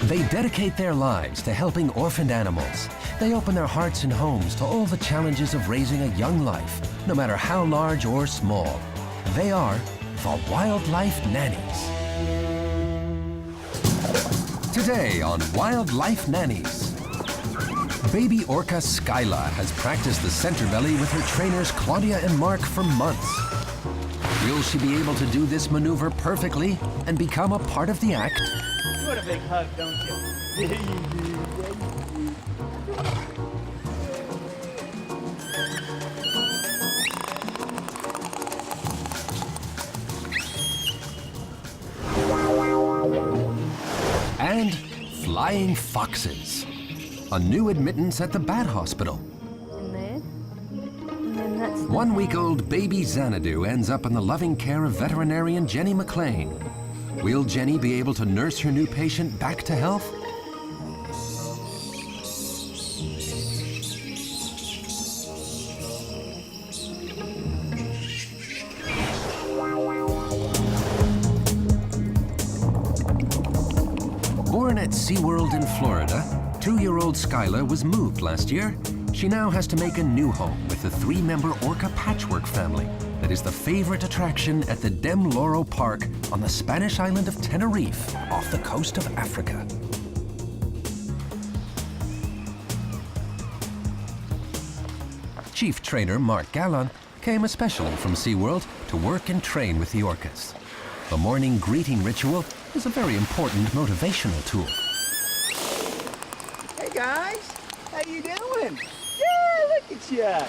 They dedicate their lives to helping orphaned animals. They open their hearts and homes to all the challenges of raising a young life, no matter how large or small. They are the Wildlife Nannies. Today on Wildlife Nannies, baby orca Skyla has practiced the centerbelly with her trainers Claudia and Mark for months. Will she be able to do this maneuver perfectly and become a part of the act? You want a big hug, don't you? Yeah, you do. And flying foxes. A new admittance at the bat hospital. 1 week-old baby Xanadu ends up in the loving care of veterinarian Jeanny MacLean. Will Jeanny be able to nurse her new patient back to health? Born at SeaWorld in Florida, 2-year-old Skyla was moved last year. She now has to make a new home with the 3-member Orca patchwork family that is the favorite attraction at the Loro Parque on the Spanish island of Tenerife, off the coast of Africa. Chief trainer Mark Galán came especially from SeaWorld to work and train with the orcas. The morning greeting ritual is a very important motivational tool. Hey guys, how you doing? Yeah, look at ya.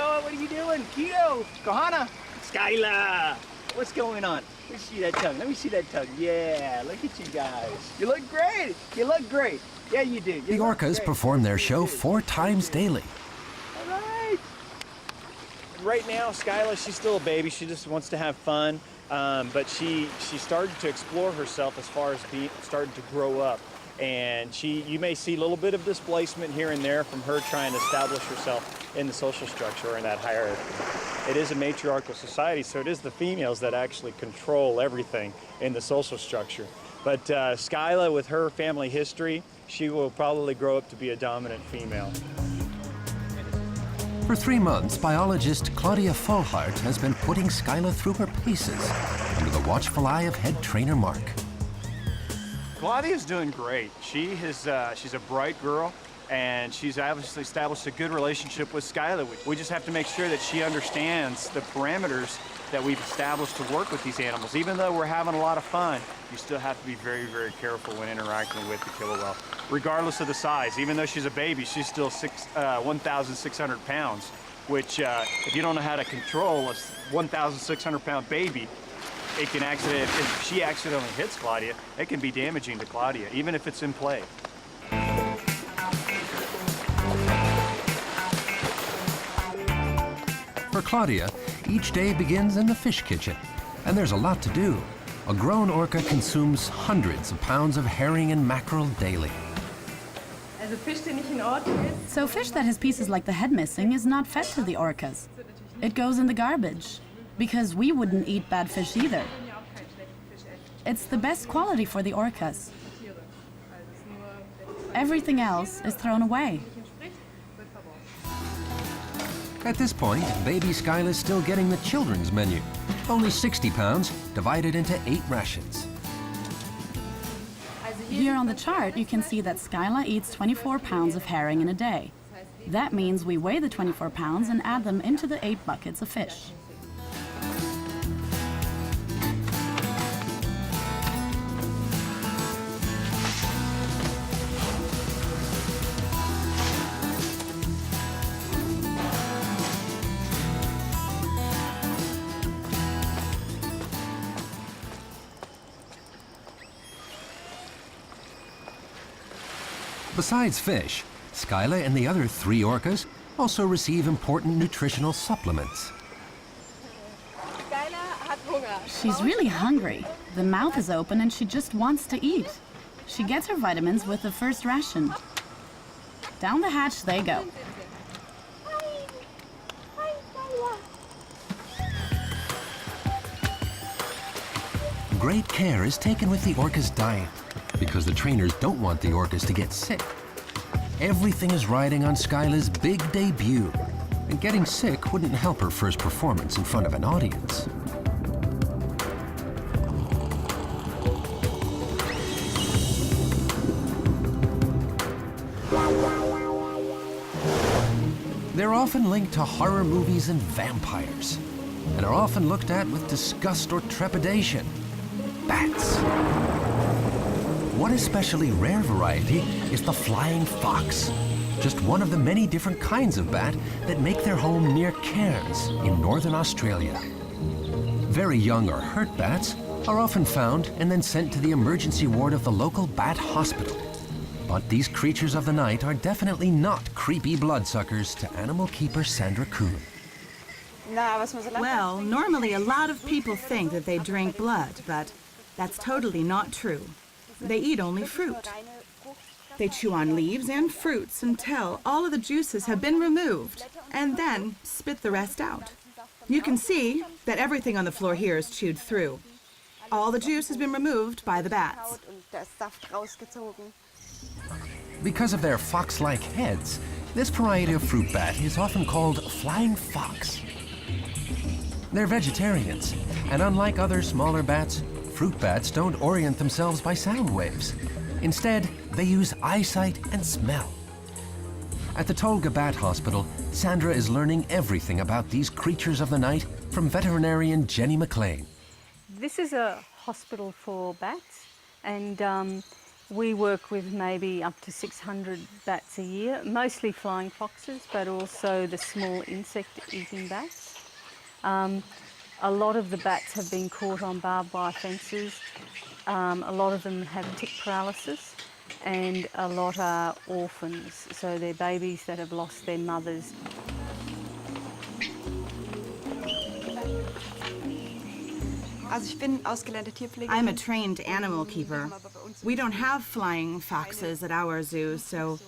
Oh, what are you doing? Keto, Kohana, Skyla. What's going on? Let me see that tongue. Let me see that tongue. Yeah, look at you guys. You look great. You look great. Yeah, you do. The orcas perform their show 4 times daily. All right. Right now, Skyla, she's still a baby. She just wants to have fun. But she started to explore herself as far as starting to grow up. And you may see a little bit of displacement here and there from her trying to establish herself in the social structure or in that hierarchy. It is a matriarchal society, so it is the females that actually control everything in the social structure. But Skyla, with her family history, she will probably grow up to be a dominant female. For 3 months, biologist Claudia Vollhardt has been putting Skyla through her paces under the watchful eye of head trainer Mark. Claudia's doing great. She's a bright girl, and she's obviously established a good relationship with Skyla. We just have to make sure that she understands the parameters that we've established to work with these animals. Even though we're having a lot of fun, you still have to be very, very careful when interacting with the killer whale. Regardless of the size, even though she's a baby, she's still 1,600 pounds, which if you don't know how to control a 1,600-pound baby, it can actually, if she accidentally hits Claudia, it can be damaging to Claudia, even if it's in play. For Claudia, each day begins in the fish kitchen, and there's a lot to do. A grown orca consumes hundreds of pounds of herring and mackerel daily. So fish that has pieces like the head missing is not fed to the orcas. It goes in the garbage, because we wouldn't eat bad fish either. It's the best quality for the orcas. Everything else is thrown away. At this point, baby Skyla is still getting the children's menu. Only 60 pounds, divided into 8 rations. Here on the chart, you can see that Skyla eats 24 pounds of herring in a day. That means we weigh the 24 pounds and add them into the 8 buckets of fish. Besides fish, Skyla and the other 3 orcas also receive important nutritional supplements. She's really hungry. The mouth is open and she just wants to eat. She gets her vitamins with the first ration. Down the hatch they go. Great care is taken with the orca's diet. because the trainers don't want the orcas to get sick. Everything is riding on Skyla's big debut, and getting sick wouldn't help her first performance in front of an audience. They're often linked to horror movies and vampires, and are often looked at with disgust or trepidation. Bats. One especially rare variety is the flying fox, just one of the many different kinds of bat that make their home near cairns in northern Australia. Very young or hurt bats are often found and then sent to the emergency ward of the local bat hospital. But these creatures of the night are definitely not creepy bloodsuckers to animal keeper Sandra Kühne. Well, normally a lot of people think that they drink blood, but that's totally not true. They eat only fruit. They chew on leaves and fruits until all of the juices have been removed, and then spit the rest out. You can see that everything on the floor here is chewed through. All the juice has been removed by the bats. Because of their fox-like heads, this variety of fruit bat is often called flying fox. They're vegetarians, and unlike other smaller bats, fruit bats don't orient themselves by sound waves. Instead, they use eyesight and smell. At the Tolga Bat Hospital, Sandra is learning everything about these creatures of the night from veterinarian Jeanny MacLean. This is a hospital for bats, and we work with maybe up to 600 bats a year, mostly flying foxes, but also the small insect-eating bats. A lot of the bats have been caught on barbed wire fences. A lot of them have tick paralysis, and a lot are orphans, so they're babies that have lost their mothers. I'm a trained animal keeper. We don't have flying foxes at our zoo, so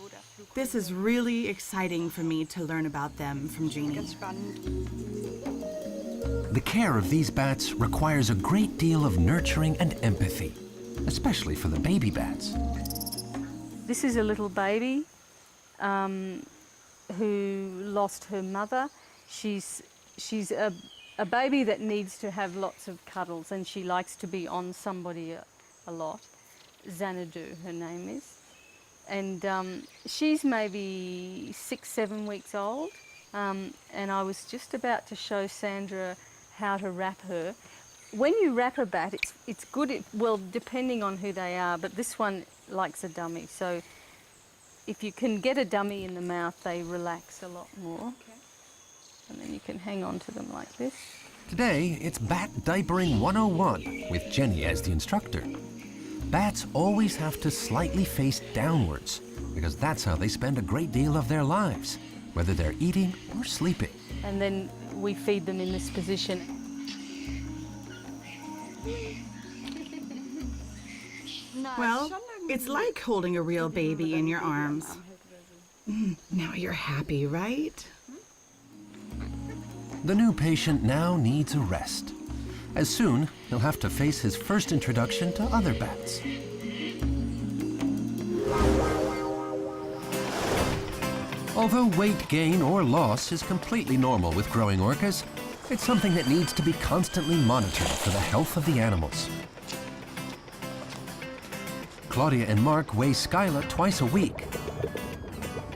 this is really exciting for me to learn about them from Jeanny. The care of these bats requires a great deal of nurturing and empathy, especially for the baby bats. This is a little baby who lost her mother. She's a baby that needs to have lots of cuddles, and she likes to be on somebody a lot. Xanadu, her name is. And she's maybe 6-7 weeks old. And I was just about to show Sandra how to wrap her. When you wrap a bat, it's good, well, depending on who they are, but this one likes a dummy. So if you can get a dummy in the mouth, they relax a lot more. Okay. And then you can hang on to them like this. Today, it's Bat Diapering 101 with Jeanny as the instructor. Bats always have to slightly face downwards because that's how they spend a great deal of their lives, whether they're eating or sleeping. And then we feed them in this position. Well, it's like holding a real baby in your arms. Now you're happy, right? The new patient now needs a rest, as soon he'll have to face his first introduction to other bats. Although weight gain or loss is completely normal with growing orcas, it's something that needs to be constantly monitored for the health of the animals. Claudia and Mark weigh Skyla twice a week.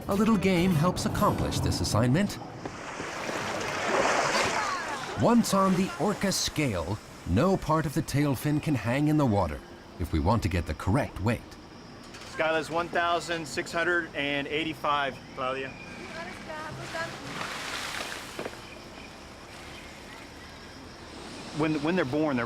A little game helps accomplish this assignment. Once on the Orca scale, no part of the tail fin can hang in the water if we want to get the correct weight. Skyla's 1,685, Claudia. When they're born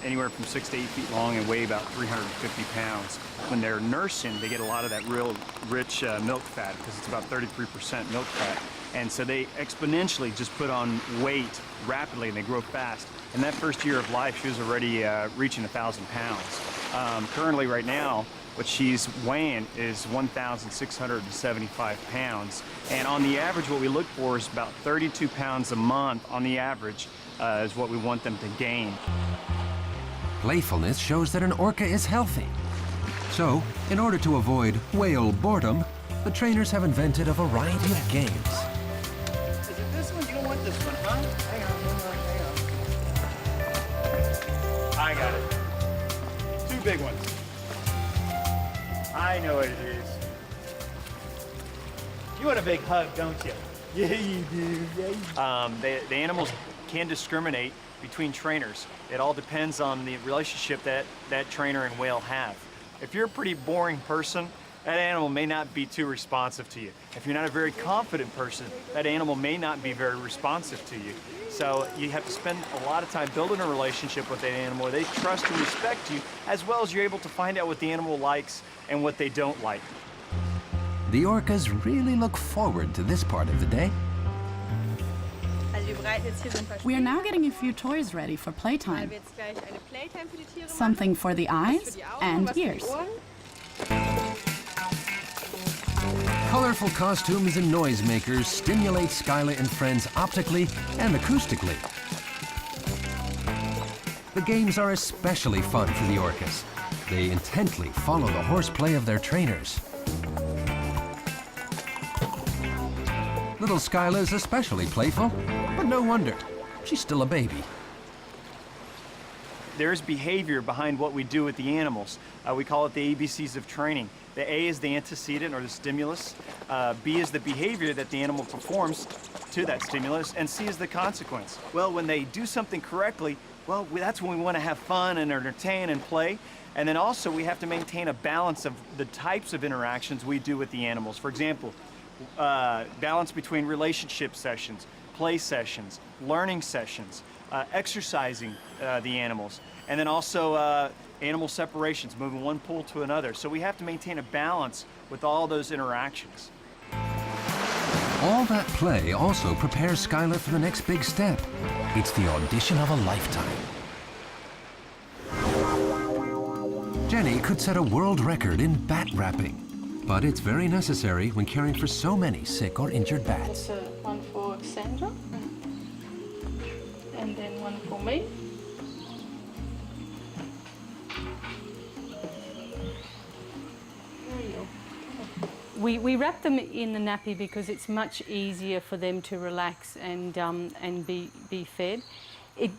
anywhere from 6 to 8 feet long and weigh about 350 pounds. When they're nursing, they get a lot of that real rich milk fat because it's about 33% milk fat. And so they exponentially just put on weight rapidly and they grow fast. In that first year of life, she was already reaching 1,000 pounds. Currently right now, what she's weighing is 1,675 pounds. And on the average, what we look for is about 32 pounds a month on the average is what we want them to gain. Playfulness shows that an orca is healthy. So, in order to avoid whale boredom, the trainers have invented a variety of games. Is it this one? You don't want this one, huh? Hang on. I got it. 2 big ones. I know what it is. You want a big hug, don't you? Yeah, you do. Yeah, you do. The animals can discriminate between trainers. It all depends on the relationship that trainer and whale have. If you're a pretty boring person, that animal may not be too responsive to you. If you're not a very confident person, that animal may not be very responsive to you. So you have to spend a lot of time building a relationship with that animal where they trust and respect you, as well as you're able to find out what the animal likes and what they don't like. The orcas really look forward to this part of the day. We are now getting a few toys ready for playtime. Something for the eyes and ears. Colorful costumes and noisemakers stimulate Skyla and friends optically and acoustically. The games are especially fun for the orcas. They intently follow the horseplay of their trainers. Little Skyla is especially playful, but no wonder. She's still a baby. There's behavior behind what we do with the animals. We call it the ABCs of training. The A is the antecedent or the stimulus. B is the behavior that the animal performs to that stimulus, and C is the consequence. Well, when they do something correctly, well, that's when we want to have fun and entertain and play. And then also we have to maintain a balance of the types of interactions we do with the animals. For example, balance between relationship sessions, play sessions, learning sessions, exercising the animals, and then also animal separations, moving one pool to another. So we have to maintain a balance with all those interactions. All that play also prepares Skyla for the next big step. It's the audition of a lifetime. Jeanny could set a world record in bat wrapping, but it's very necessary when caring for so many sick or injured bats. That's one for Sandra, and then one for me. We wrap them in the nappy because it's much easier for them to relax and be fed. It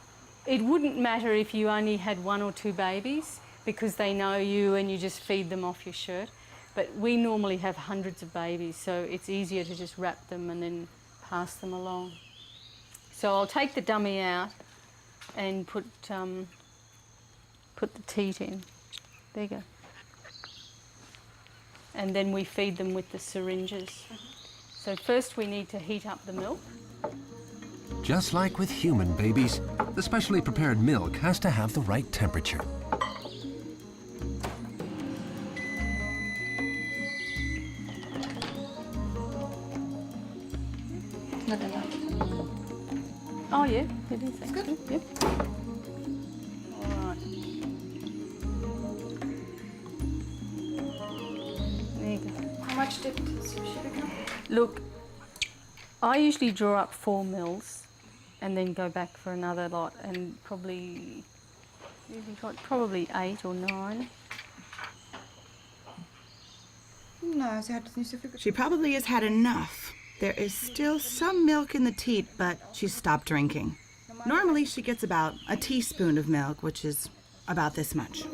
wouldn't matter if you only had 1 or 2 babies because they know you and you just feed them off your shirt. But we normally have hundreds of babies, so it's easier to just wrap them and then pass them along. So I'll take the dummy out and put the teat in. There you go. And then we feed them with the syringes. So first we need to heat up the milk. Just like with human babies, the specially prepared milk has to have the right temperature. Not enough. Oh yeah, it is. It's good. Yep. All right. There you go. How much did sushi become? Look, I usually draw up 4 mils and then go back for another lot, and probably 8 or 9. No, sie hat nicht so viel. She probably has had enough. There is still some milk in the teat, but she's stopped drinking. Normally she gets about a teaspoon of milk, which is about this much.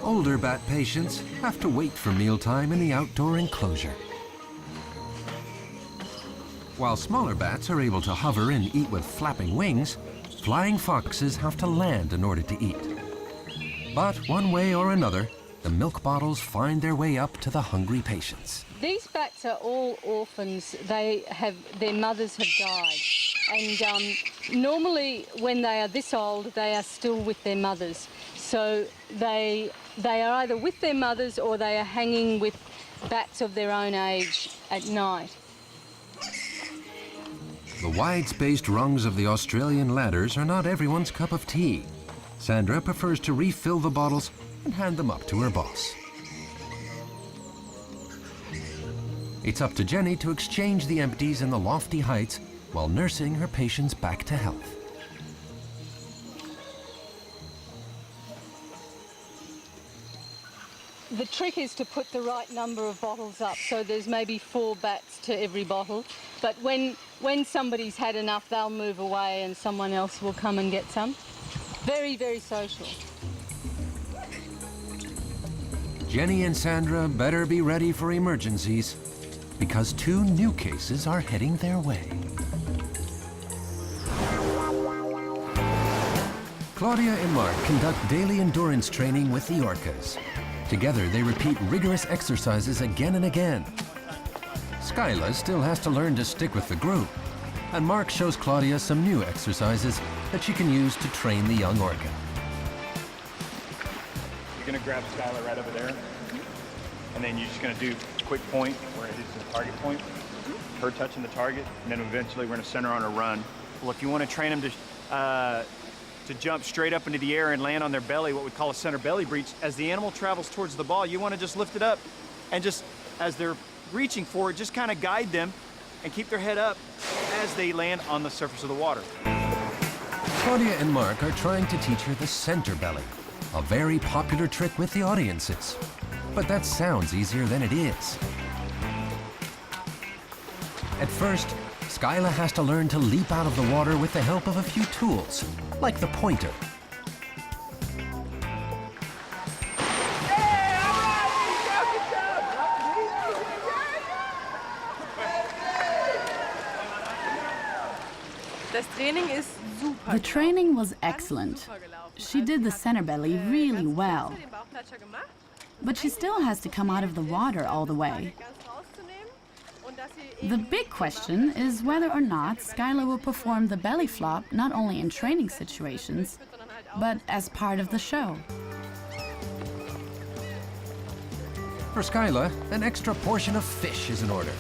Older bat patients have to wait for mealtime in the outdoor enclosure. While smaller bats are able to hover and eat with flapping wings, flying foxes have to land in order to eat. But one way or another, the milk bottles find their way up to the hungry patients. These bats are all orphans. Their mothers have died. And normally when they are this old, they are still with their mothers. So they are either with their mothers or they are hanging with bats of their own age at night. The wide-spaced rungs of the Australian ladders are not everyone's cup of tea. Sandra prefers to refill the bottles and hand them up to her boss. It's up to Jeanny to exchange the empties in the lofty heights while nursing her patients back to health. The trick is to put the right number of bottles up, so there's maybe 4 bats to every bottle. But when somebody's had enough, they'll move away and someone else will come and get some. Very, very social. Jeanny and Sandra better be ready for emergencies, because 2 new cases are heading their way. Claudia and Mark conduct daily endurance training with the orcas. Together, they repeat rigorous exercises again and again. Skyla still has to learn to stick with the group, and Mark shows Claudia some new exercises that she can use to train the young orca. You're gonna grab Skyla right over there, and then you're just gonna do a quick point where it hits the target point, her touching the target, and then eventually we're gonna send her on a run. Well, if you wanna train them to jump straight up into the air and land on their belly, what we call a center belly breach, as the animal travels towards the ball, you wanna just lift it up and just, as they're reaching for it, just kind of guide them and keep their head up as they land on the surface of the water. Claudia and Mark are trying to teach her the center belly, a very popular trick with the audiences. But that sounds easier than it is. At first, Skyla has to learn to leap out of the water with the help of a few tools, like the pointer. The training was excellent. She did the center belly really well. But she still has to come out of the water all the way. The big question is whether or not Skyla will perform the belly flop not only in training situations, but as part of the show. For Skyla, an extra portion of fish is in order.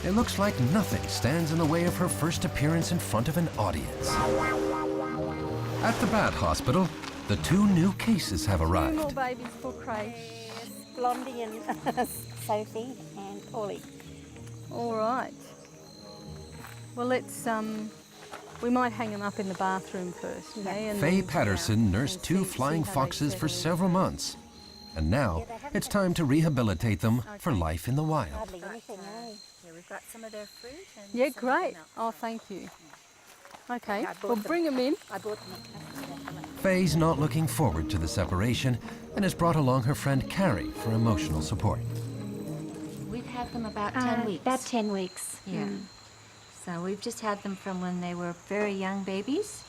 It looks like nothing stands in the way of her first appearance in front of an audience. At the bat hospital, the 2 new cases have 2 more arrived. babies for Craig. Blondie and Sophie and Paulie. All right. Well, let's, we might hang them up in the bathroom first, okay? And Faye then, Patterson nursed 2 flying foxes for several months. And now, it's time to rehabilitate them for life in the wild. Hardly anything, eh? Yeah, we've got some of their fruit. And Yeah, great. Oh, thank you. Okay, well, bring them in. I bought them. Faye's not looking forward to the separation and has brought along her friend Carrie for emotional support. We've had them about 10 weeks. About 10 weeks. Yeah. So we've just had them from when they were very young babies,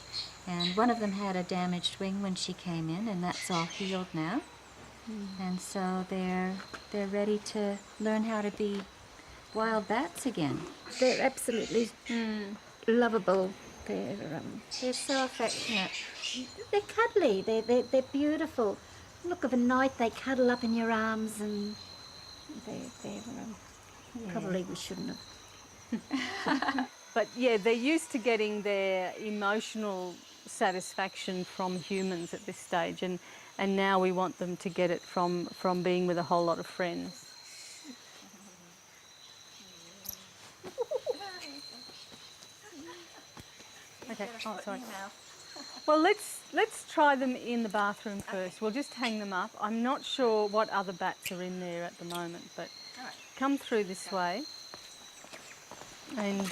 and one of them had a damaged wing when she came in, and that's all healed now. And so they're ready to learn how to be wild bats again. They're absolutely lovable. They're so affectionate. They're cuddly. They're beautiful. Look, of a night they cuddle up in your arms, and probably we shouldn't have. But yeah, they're used to getting their emotional satisfaction from humans at this stage, and now we want them to get it from being with a whole lot of friends. Okay. Oh, sorry. Well, let's try them in the bathroom first. We'll just hang them up. I'm not sure what other bats are in there at the moment, but come through this way. And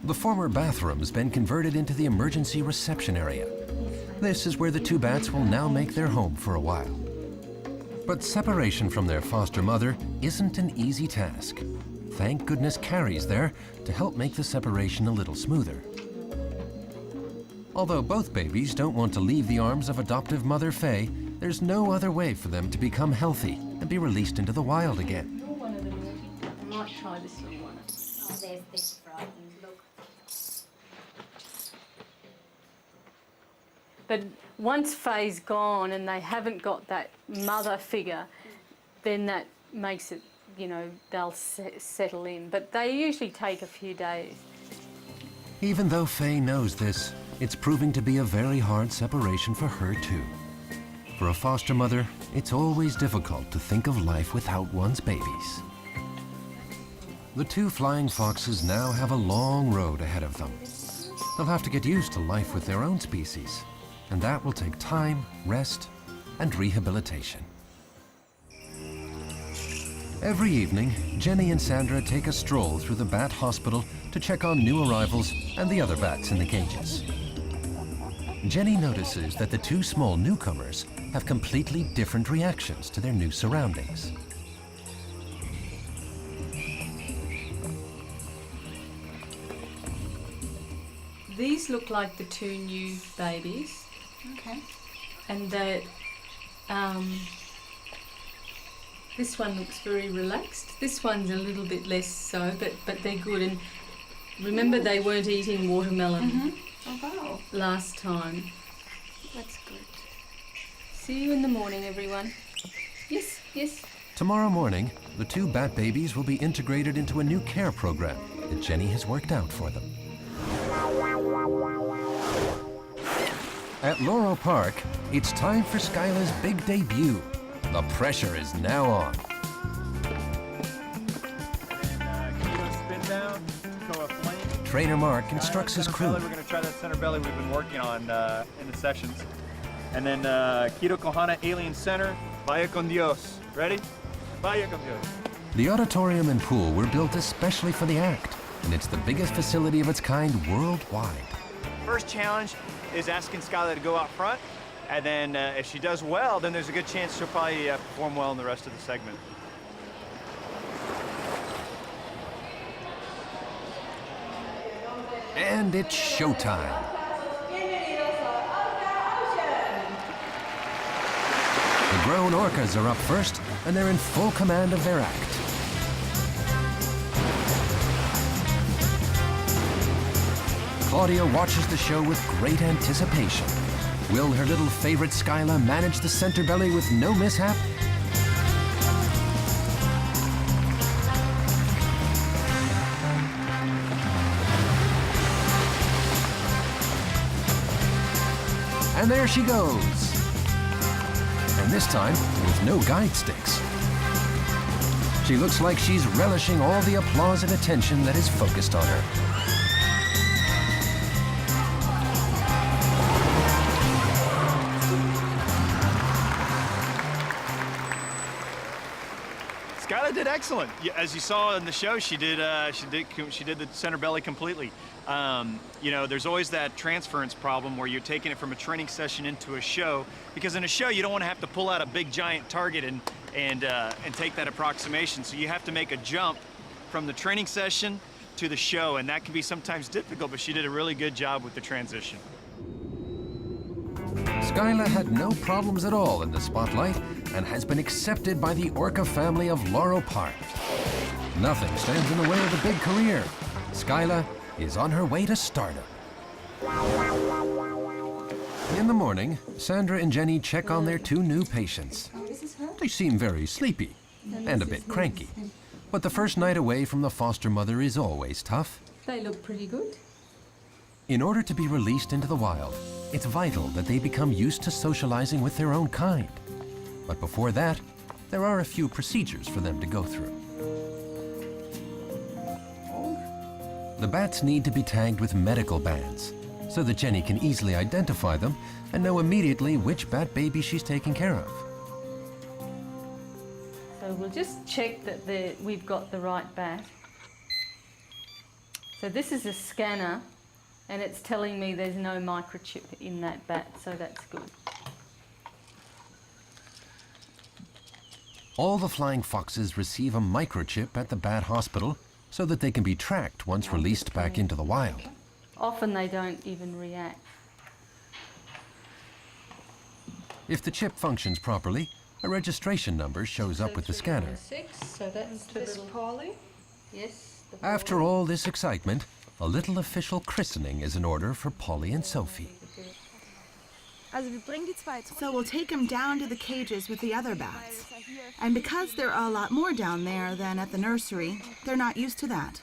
The former bathroom's been converted into the emergency reception area. This is where the 2 bats will now make their home for a while. But separation from their foster mother isn't an easy task. Thank goodness Carrie's there to help make the separation a little smoother. Although both babies don't want to leave the arms of adoptive mother Faye, there's no other way for them to become healthy and be released into the wild again. I might try this little one. Oh, there's frightened. Look. But once Faye's gone and they haven't got that mother figure, then that makes it, you know, they'll settle in. But they usually take a few days. Even though Faye knows this, it's proving to be a very hard separation for her too. For a foster mother, it's always difficult to think of life without one's babies. The 2 flying foxes now have a long road ahead of them. They'll have to get used to life with their own species, and that will take time, rest, and rehabilitation. Every evening, Jeanny and Sandra take a stroll through the bat hospital to check on new arrivals and the other bats in the cages. Jeanny notices that the two small newcomers have completely different reactions to their new surroundings. These look like the two new babies. Okay. And that this one looks very relaxed. This one's a little bit less so, but they're good. And remember, they weren't eating watermelon last time. That's good. See you in the morning, everyone. Yes, yes. Tomorrow morning, the two bat babies will be integrated into a new care program that Jeanny has worked out for them. At Loro Parque, it's time for Skyla's big debut. The pressure is now on. Spin down, go a flame. Trainer Mark instructs his crew. We're going to try that center belly we've been working on in the sessions. And then Quito Kohana, alien center, vaya con Dios. Ready? Vaya con Dios. The auditorium and pool were built especially for the act, and it's the biggest facility of its kind worldwide. First challenge is asking Skyla to go out front, and then if she does well, then there's a good chance she'll probably perform well in the rest of the segment. And it's showtime. The grown orcas are up first, and they're in full command of their act. Claudia watches the show with great anticipation. Will her little favorite Skyla manage the center belly with no mishap? And there she goes. And this time, with no guide sticks. She looks like she's relishing all the applause and attention that is focused on her. Skyla did excellent. As you saw in the show, she did the center belly completely. You know, there's always that transference problem where you're taking it from a training session into a show, because in a show you don't want to have to pull out a big giant target and take that approximation. So you have to make a jump from the training session to the show, and that can be sometimes difficult, but she did a really good job with the transition. Skyla had no problems at all in the spotlight and has been accepted by the Orca family of Loro Parque. Nothing stands in the way of the big career. Skyla is on her way to stardom. In the morning, Sandra and Jeanny check on their two new patients. They seem very sleepy and a bit cranky. But the first night away from the foster mother is always tough. They look pretty good. In order to be released into the wild, it's vital that they become used to socializing with their own kind. But before that, there are a few procedures for them to go through. The bats need to be tagged with medical bands so that Jeanny can easily identify them and know immediately which bat baby she's taking care of. So we'll just check that we've got the right bat. So this is a scanner, and it's telling me there's no microchip in that bat, so that's good. All the flying foxes receive a microchip at the bat hospital so that they can be tracked once released back into the wild. Often they don't even react. If the chip functions properly, a registration number shows up with the scanner. So that's this Paulie. Yes. After all this excitement, a little official christening is in order for Paulie and Sophie. So we'll take them down to the cages with the other bats. And because there are a lot more down there than at the nursery, they're not used to that.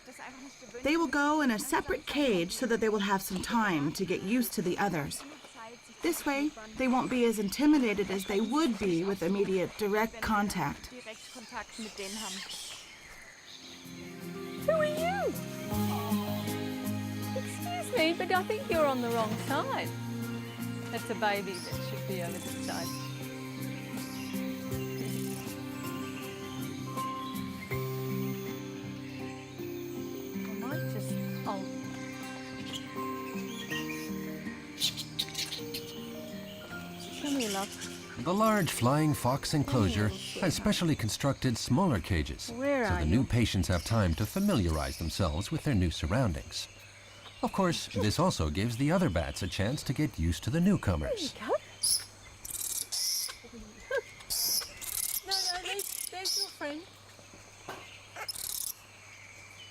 They will go in a separate cage so that they will have some time to get used to the others. This way, they won't be as intimidated as they would be with immediate direct contact. Who are you? Excuse me, but But I think you're on the wrong side. That's a baby that should be over this side. I might just... Oh. Come here, love. The large flying fox enclosure has specially constructed smaller cages, Where so are the you? new patients have time to familiarize themselves with their new surroundings. Of course, this also gives the other bats a chance to get used to the newcomers. There you go. No, there's your friend.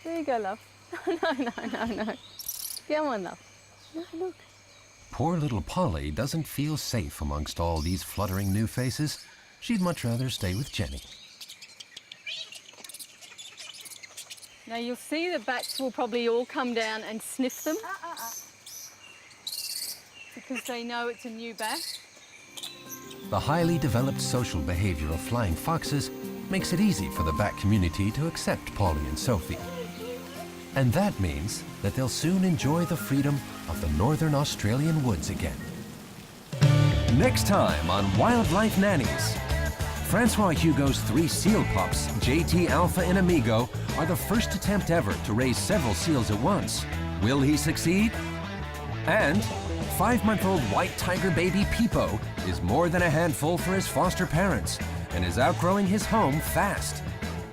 There you go, love. No. Come on, love. No, look. Poor little Paulie doesn't feel safe amongst all these fluttering new faces. She'd much rather stay with Jeanny. Now you'll see the bats will probably all come down and sniff them because they know it's a new bat. The highly developed social behavior of flying foxes makes it easy for the bat community to accept Paulie and Sophie. And that means that they'll soon enjoy the freedom of the northern Australian woods again. Next time on Wildlife Nannies. Francois Hugo's 3 seal pups, JT, Alpha, and Amigo, are the first attempt ever to raise several seals at once. Will he succeed? And 5-month-old white tiger baby Peepo is more than a handful for his foster parents and is outgrowing his home fast.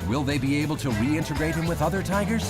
Will they be able to reintegrate him with other tigers?